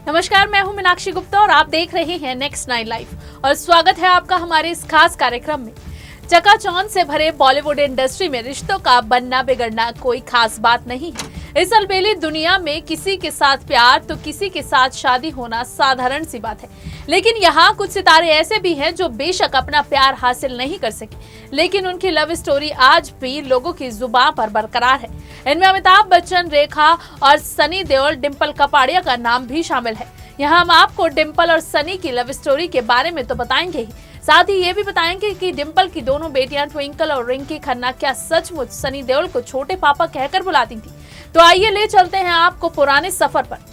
नमस्कार, मैं हूं मीनाक्षी गुप्ता और आप देख रहे हैं नेक्स्ट 9 लाइव और स्वागत है आपका हमारे इस खास कार्यक्रम में। चकाचौंध से भरे बॉलीवुड इंडस्ट्री में रिश्तों का बनना बिगड़ना कोई खास बात नहीं है। इस अलबेली दुनिया में किसी के साथ प्यार तो किसी के साथ शादी होना साधारण सी बात है। लेकिन यहाँ कुछ सितारे ऐसे भी हैं जो बेशक अपना प्यार हासिल नहीं कर सके, लेकिन उनकी लव स्टोरी आज भी लोगों की जुबान पर बरकरार है। इनमें अमिताभ बच्चन, रेखा और सनी देओल, डिंपल कपाड़िया का नाम भी शामिल है। यहाँ हम आपको डिंपल और सनी की लव स्टोरी के बारे में तो बताएंगे ही, साथ ही ये भी बताएंगे कि डिंपल की दोनों बेटियां ट्विंकल और रिंकी खन्ना क्या सचमुच सनी देओल को छोटे पापा कहकर बुलाती थी। तो आइए ले चलते हैं आपको पुराने सफर पर।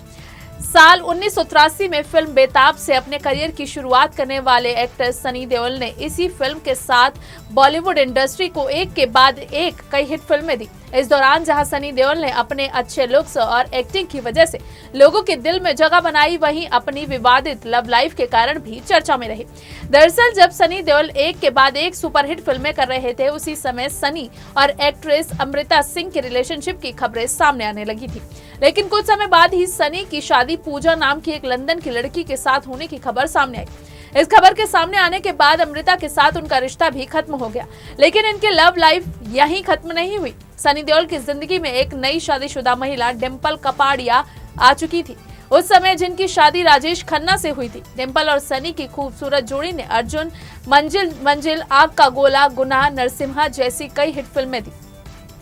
साल 1983 में फिल्म बेताब से अपने करियर की शुरुआत करने वाले एक्टर सनी देओल ने इसी फिल्म के साथ बॉलीवुड इंडस्ट्री को एक के बाद एक कई हिट फिल्में दी। इस दौरान जहां सनी देओल ने अपने अच्छे लुक्स और एक्टिंग की वजह से लोगों के दिल में जगह बनाई, वहीं अपनी विवादित लव लाइफ के कारण भी चर्चा में रहे। दरअसल जब सनी देओल एक के बाद एक सुपरहिट फिल्में कर रहे थे, उसी समय सनी और एक्ट्रेस अमृता सिंह के रिलेशनशिप की खबरें सामने आने लगी थी। लेकिन कुछ समय बाद ही सनी की शादी पूजा नाम की एक लंदन की लड़की के साथ होने की खबर सामने आई। इस खबर के सामने आने के बाद अमृता के साथ उनका रिश्ता भी खत्म हो गया। लेकिन इनकी लव लाइफ यहीं खत्म नहीं हुई। सनी देओल की जिंदगी में एक नई शादीशुदा महिला डिंपल कपाड़िया आ चुकी थी। उस समय जिनकी शादी राजेश खन्ना से हुई थी। डिंपल और सनी की खूबसूरत जोड़ी ने अर्जुन, मंजिल, आग का गोला, गुनाह, नरसिम्हा जैसी कई हिट फिल्में दी।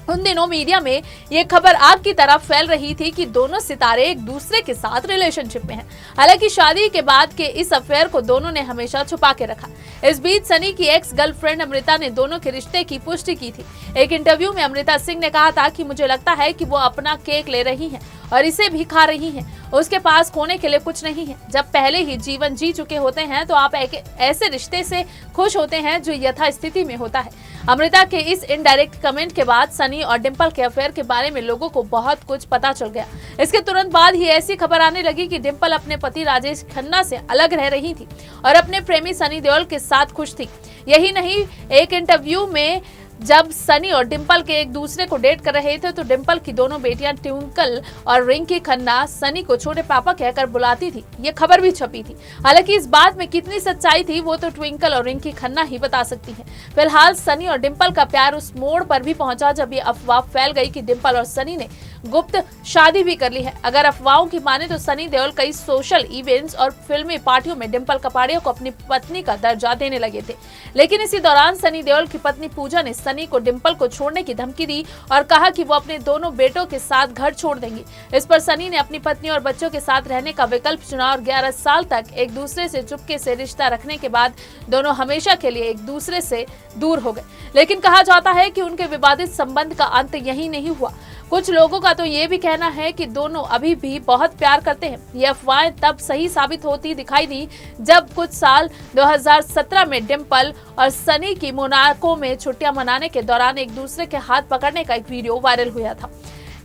उन दिनों मीडिया में ये खबर आग की तरह फैल रही थी कि दोनों सितारे एक दूसरे के साथ रिलेशनशिप में हैं। हालांकि शादी के बाद के इस अफेयर को दोनों ने हमेशा छुपा के रखा। इस बीच सनी की एक्स गर्लफ्रेंड अमृता ने दोनों के रिश्ते की पुष्टि की थी। एक इंटरव्यू में अमृता सिंह ने कहा था कि मुझे लगता है कि वो अपना केक ले रही हैं और इसे भी खा रही हैं। उसके पास खोने के लिए कुछ नहीं है। जब पहले ही जीवन जी चुके होते हैं तो आप एक ऐसे रिश्ते से खुश होते हैं जो यथास्थिति में होता है। अमृता के इस इनडायरेक्ट कमेंट के बाद सनी और डिंपल के अफेयर के बारे में लोगों को बहुत कुछ पता चल गया। इसके तुरंत बाद ही ऐसी खबर आने लगी कि डिंपल अपने पति राजेश खन्ना से अलग रह रही थी और अपने प्रेमी सनी देओल के साथ खुश थी। यही नहीं, एक इंटरव्यू में जब सनी और डिंपल के एक दूसरे को डेट कर रहे थे तो डिंपल की दोनों बेटियां ट्विंकल और रिंकी खन्ना सनी को छोटे पापा कहकर बुलाती थी। ये खबर भी छपी थी। हालांकि इस बात में कितनी सच्चाई थी वो तो ट्विंकल और रिंकी खन्ना ही बता सकती हैं। फिलहाल सनी और डिंपल का प्यार उस मोड़ पर भी पहुंचा जब ये अफवाह फैल गई कि डिंपल और सनी ने गुप्त शादी भी कर ली है। अगर अफवाहों की माने तो सनी देओल कई सोशल इवेंट्स और फिल्मी पार्टियों में डिंपल कपाड़िया को अपनी पत्नी का दर्जा देने लगे थे। लेकिन इसी दौरान सनी देओल की पत्नी पूजा ने सनी को डिंपल को छोड़ने की धमकी दी और कहा कि वो अपने दोनों बेटों के साथ घर छोड़ देंगी। इस पर सनी ने अपनी पत्नी और बच्चों के साथ रहने का विकल्प चुना और 11 साल तक एक दूसरे से चुपके से रिश्ता रखने के बाद दोनों हमेशा के लिए एक दूसरे से दूर हो गए। लेकिन कहा जाता है कि उनके विवादित संबंध का अंत यही नहीं हुआ। कुछ लोगों का तो ये भी कहना है कि दोनों अभी भी बहुत प्यार करते हैं। ये अफवाहें तब सही साबित होती दिखाई दी जब कुछ साल 2017 में डिंपल और सनी की मोनाको में छुट्टियां मनाने के दौरान एक दूसरे के हाथ पकड़ने का एक वीडियो वायरल हुआ था।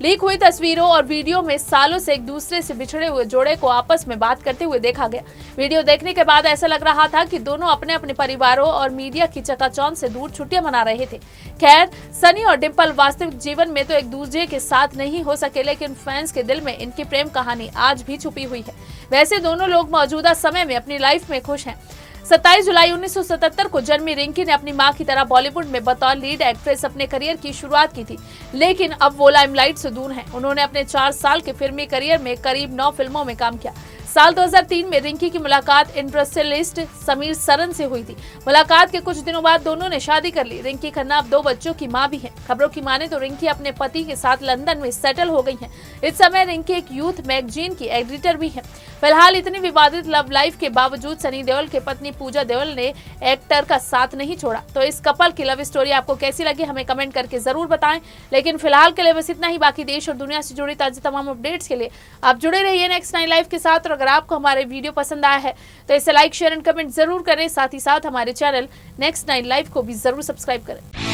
लीक हुई तस्वीरों और वीडियो में सालों से एक दूसरे से बिछड़े हुए जोड़े को आपस में बात करते हुए देखा गया। वीडियो देखने के बाद ऐसा लग रहा था कि दोनों अपने अपने परिवारों और मीडिया की चकाचौंध से दूर छुट्टियां मना रहे थे। खैर, सनी और डिंपल वास्तविक जीवन में तो एक दूसरे के साथ नहीं हो सके, लेकिन फैंस के दिल में इनकी प्रेम कहानी आज भी छुपी हुई है। वैसे दोनों लोग मौजूदा समय में अपनी लाइफ में खुश हैं। 27 जुलाई 1977 को जन्मी रिंकी ने अपनी मां की तरह बॉलीवुड में बतौर लीड एक्ट्रेस अपने करियर की शुरुआत की थी, लेकिन अब वो लाइमलाइट से दूर हैं। उन्होंने अपने 4 साल के फिल्मी करियर में करीब 9 फिल्मों में काम किया। साल 2003 में रिंकी की मुलाकात इंडस्ट्रियलिस्ट समीर सरन से हुई थी। मुलाकात के कुछ दिनों बाद दोनों ने शादी कर ली। रिंकी खन्ना अब 2 बच्चों की मां भी हैं। खबरों की माने तो रिंकी अपने पति के साथ लंदन में सेटल हो गई हैं। इस समय रिंकी एक यूथ मैगजीन की एडिटर भी हैं। फिलहाल इतनी विवादित लव लाइफ के बावजूद सनी देओल की पत्नी पूजा देओल ने एक्टर का साथ नहीं छोड़ा। तो इस कपल की लव स्टोरी आपको कैसी लगी हमें कमेंट करके जरूर बताएं। लेकिन फिलहाल के लिए बस इतना ही। बाकी देश और दुनिया से जुड़ी ताज़ा तमाम अपडेट्स के लिए आप जुड़े रहिए नेक्स्ट 9 लाइव के साथ। और अगर आपको हमारे वीडियो पसंद आया है तो इसे लाइक, शेयर एंड कमेंट जरूर करें। साथ ही साथ हमारे चैनल नेक्स्ट 9 लाइव को भी जरूर सब्सक्राइब करें।